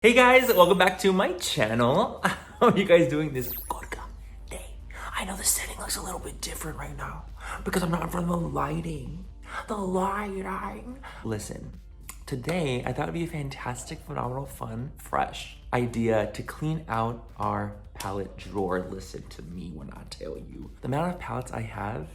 Hey guys, welcome back to my channel. How are you guys doing this good day? I know the setting looks a little bit different right now because I'm not in front of the lighting. Listen, today I thought it'd be a fantastic, phenomenal, fun, fresh idea to clean out our palette drawer. Listen to me when I tell you. The amount of palettes I have,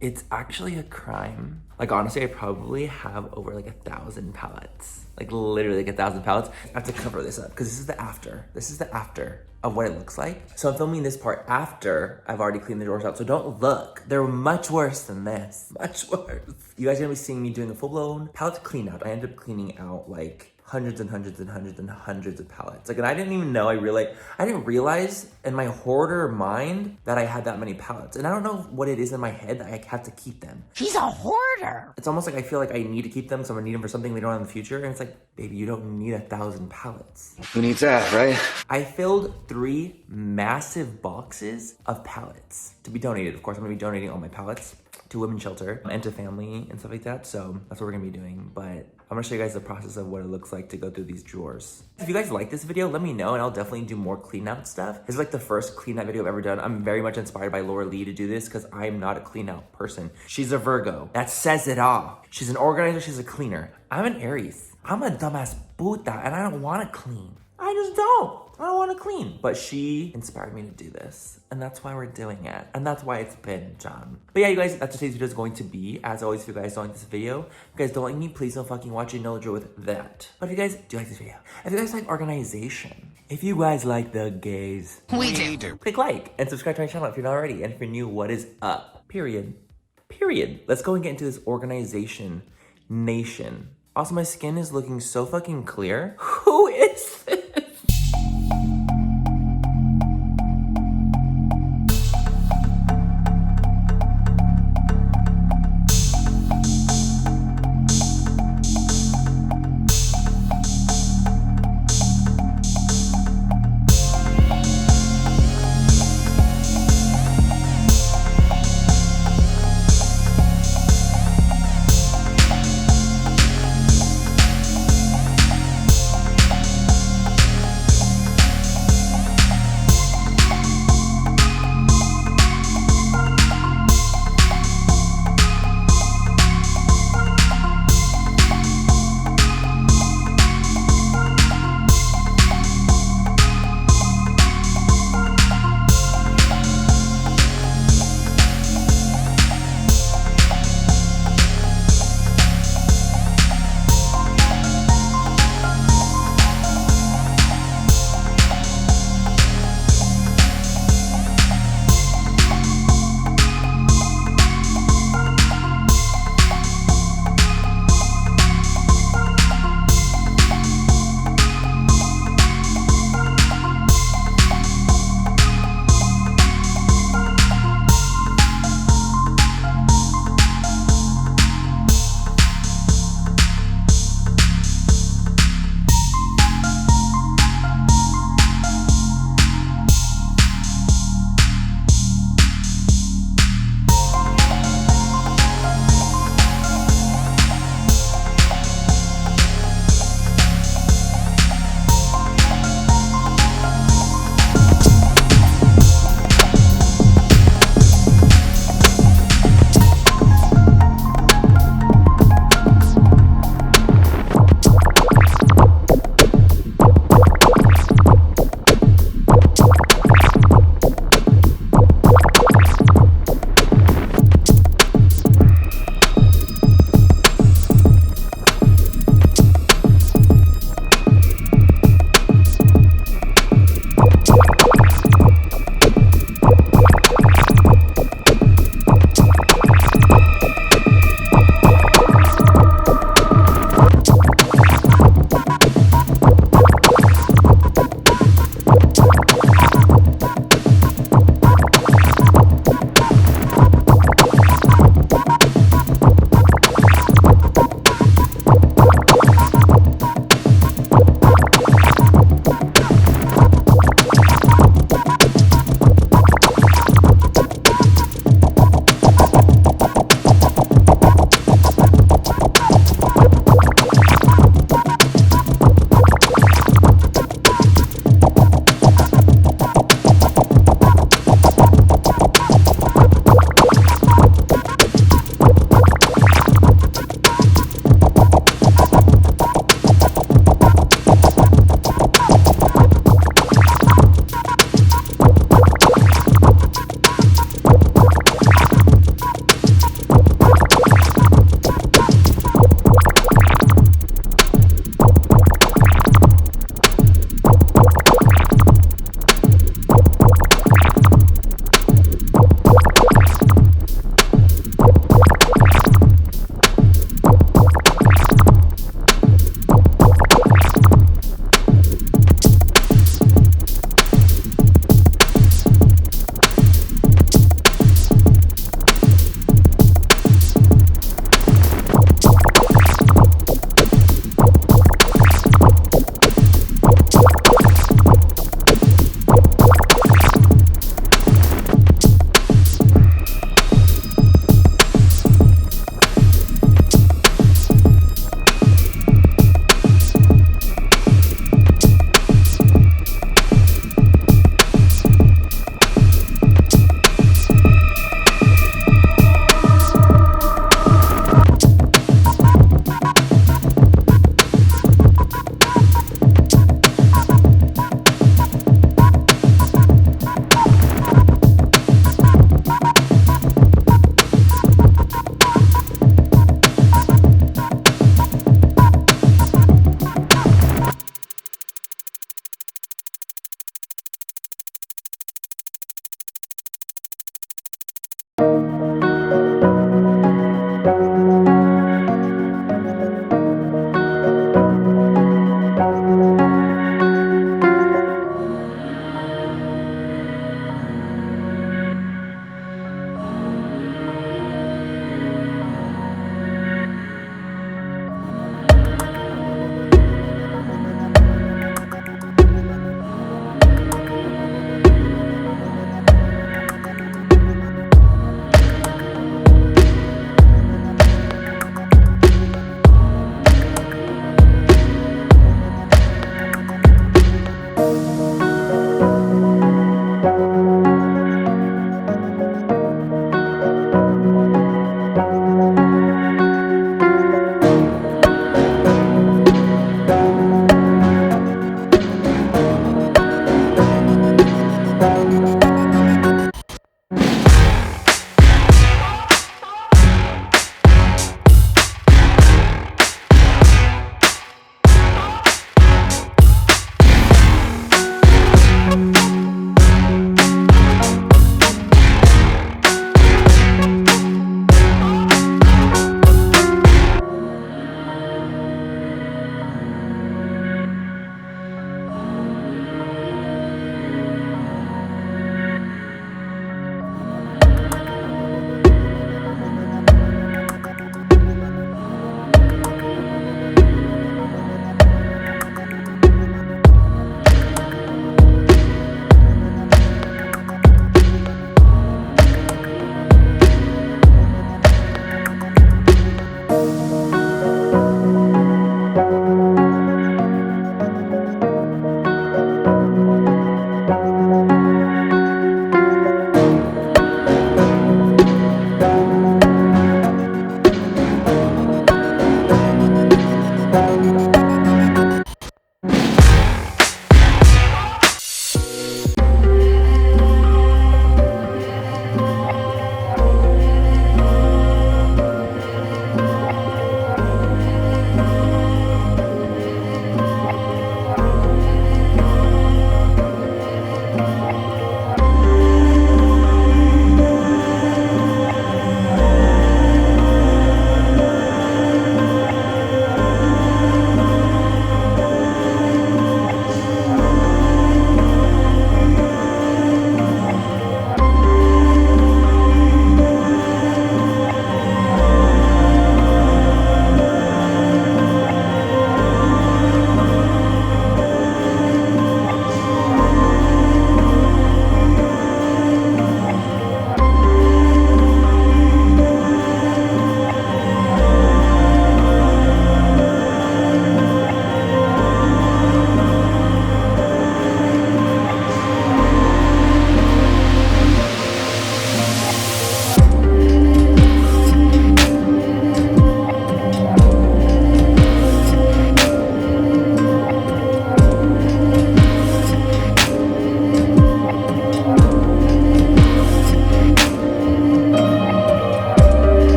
it's actually a crime. Like honestly, I probably have over like 1,000 palettes. Like literally like 1,000 palettes. I have to cover this up because this is the after. This is the after of what it looks like. So I'm filming this part after I've already cleaned the drawers out. So don't look. They're much worse than this. Much worse. You guys are gonna be seeing me doing a full-blown palette clean out. I ended up cleaning out like hundreds and hundreds and hundreds and hundreds of palettes. Like, and I didn't even know, I didn't realize in my hoarder mind that I had that many palettes. And I don't know what it is in my head that I have to keep them. She's a hoarder. It's almost like I feel like I need to keep them, so I'm gonna need them for something later on in the future. And it's like, baby, you don't need 1,000 palettes. Who needs that, right? I filled 3 massive boxes of palettes to be donated. Of course, I'm gonna be donating all my palettes to women's shelter and to family and stuff like that. So that's what we're gonna be doing. But I'm gonna show you guys the process of what it looks like to go through these drawers. If you guys like this video, let me know and I'll definitely do more clean out stuff. This is like the first clean out video I've ever done. I'm very much inspired by Laura Lee to do this because I'm not a clean out person. She's a Virgo. That says it all. She's an organizer, she's a cleaner. I'm an Aries. I'm a dumbass puta and I don't wanna clean. I just don't. I don't want to clean. But she inspired me to do this. And that's why we're doing it. And that's why it's been done. But yeah, you guys, that's what today's video is going to be. As always, if you guys don't like this video, if you guys don't like me, please don't fucking watch it. No drill with that. But if you guys do like this video, if you guys like organization, if you guys like the gays, We do. click like and subscribe to my channel if you're not already. And if you're new, what is up? Period. Period. Let's go and get into this organization nation. Also, my skin is looking so fucking clear. Who is this?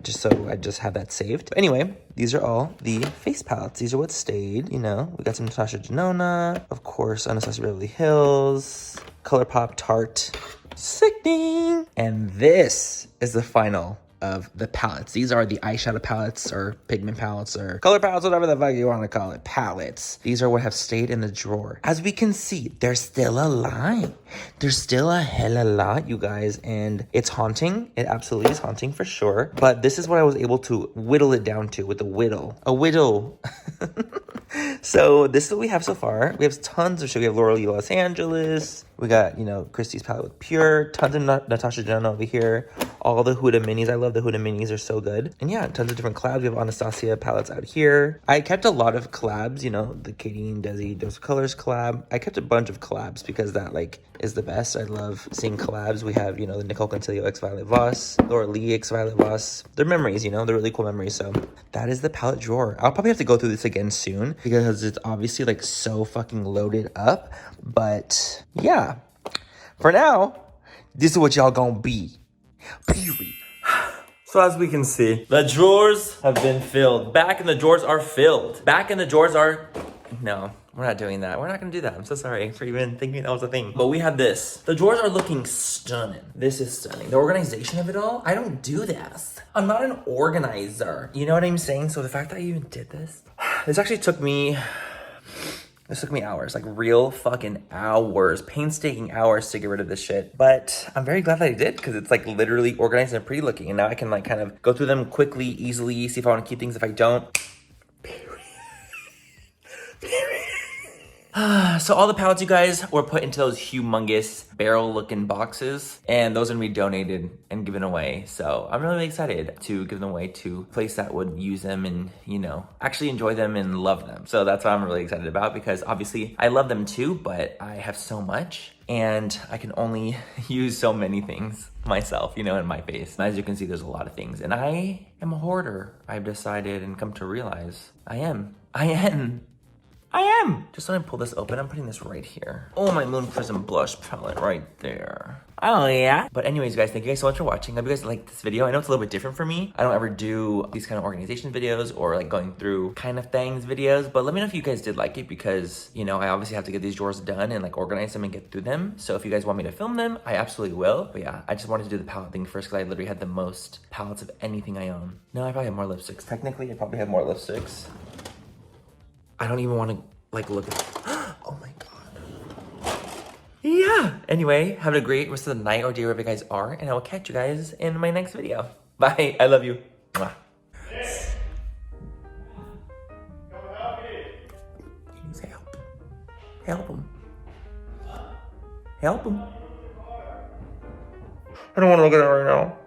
just so I just have that saved. But anyway, these are all the face palettes. These are what stayed, you know. We got some Natasha Denona, of course, Anastasia Beverly Hills, ColourPop Tarte, sickening. And this is the final of the palettes. These are the eyeshadow palettes or pigment palettes or color palettes, whatever the fuck you want to call it, palettes. These are what have stayed in the drawer. As we can see, there's still a line. There's still a hella lot, you guys, and it's haunting. It absolutely is haunting for sure. But this is what I was able to whittle it down to with a whittle. A whittle. So this is what we have so far. We have tons of shit. We have Laurel E. Los Angeles. We got, you know, Christie's palette with Pure. Tons of Natasha Denona over here. All the Huda minis. I love the Huda minis. They're so good. And yeah, tons of different collabs. We have Anastasia palettes out here. I kept a lot of collabs, you know, the Katie and Desi Dose of Colors collab. I kept a bunch of collabs because that, like, is the best. I love seeing collabs. We have, you know, the Nicole Contillo x Violet Voss, Laura Lee x Violet Voss. They're memories, you know, they're really cool memories. So that is the palette drawer. I'll probably have to go through this again soon because it's obviously like so fucking loaded up. But yeah, for now, this is what y'all gonna be. Period. So as we can see, the drawers have been filled. Back and the drawers are filled. Back and the drawers are... No, we're not doing that. We're not gonna do that. I'm so sorry for even thinking that was a thing. But we have this. The drawers are looking stunning. This is stunning. The organization of it all, I don't do this. I'm not an organizer. You know what I'm saying? So the fact that I even did this, this actually took me... This took me hours, like real fucking hours, painstaking hours to get rid of this shit. But I'm very glad that I did because it's like literally organized and pretty looking. And now I can like kind of go through them quickly, easily, see if I want to keep things, if I don't. So all the palettes, you guys, were put into those humongous barrel-looking boxes, and those are gonna be donated and given away. So I'm really excited to give them away to a place that would use them and, you know, actually enjoy them and love them. So that's what I'm really excited about because obviously I love them too, but I have so much and I can only use so many things myself, you know, in my face. And as you can see, there's a lot of things, and I am a hoarder. I've decided and come to realize I am. Just when I pull this open, I'm putting this right here. Oh, my Moon Prism blush palette right there. Oh, yeah. But anyways, guys, thank you guys so much for watching. I hope you guys liked this video. I know it's a little bit different for me. I don't ever do these kind of organization videos or like going through kind of things videos, but let me know if you guys did like it because, you know, I obviously have to get these drawers done and like organize them and get through them. So if you guys want me to film them, I absolutely will. But yeah, I just wanted to do the palette thing first because I literally had the most palettes of anything I own. No, I probably have more lipsticks. Technically, I probably have more lipsticks. I don't even want to like look at oh my god. Yeah. Anyway, have a great rest of the night or day wherever you guys are, and I will catch you guys in my next video. Bye. I love you. Mwah. Please help. Help him. Help him. I don't want to look at it right now.